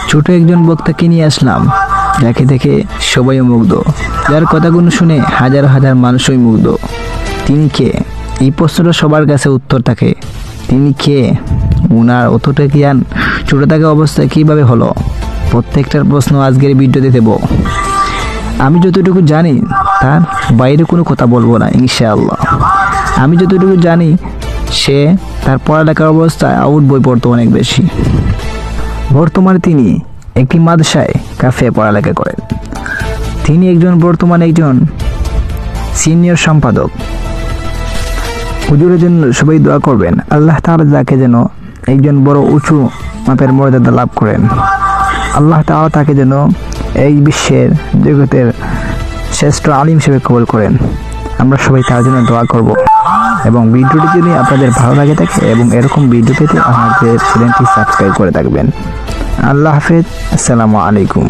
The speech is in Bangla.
ছোট একজন বক্তাকে নিয়ে আসলাম, যাকে দেখে সবাই মুগ্ধ, যার কথাগুলো শুনে হাজার হাজার মানুষই মুগ্ধ। তিনি কে? এই প্রশ্নটা সবার কাছে উত্তর থাকে। তিনি কে? উনার অতটা জ্ঞান ছোট থাকা অবস্থায় কীভাবে হলো? প্রত্যেকটার প্রশ্ন আজকের ভিডিওতে দেব। আমি যতটুকু জানি তার বাইরে কোনো কথা বলবো না ইনশাআল্লাহ। আমি যতটুকু জানি সে তার পড়ালেখার অবস্থায় আউট বই পড়তো অনেক বেশি। বর্তমানে তিনি একটি মাদ্রাসায় কাফে পড়ালেখা করেন। তিনি বর্তমানে একজন সিনিয়র সম্পাদক। হুজুরের জন্য সবাই দোয়া করবেন, আল্লাহ তাআলা যাকে যেন একজন বড় উঁচু মাপের মর্যাদা লাভ করেন। আল্লাহ তাআলা তাকে যেন এই বিশ্বের জগতের শ্রেষ্ঠ আলিম হিসেবে কবুল করেন। আমরা সবাই তার জন্য দোয়া করব। এবং ভিডিওটি যদি আপনাদের ভালো লাগে থাকে এবং এরকম ভিডিও পেতে আমাদের চ্যানেলটি সাবস্ক্রাইব করে থাকবেন। আল্লাহ হাফেজ, আসসালামু আলাইকুম।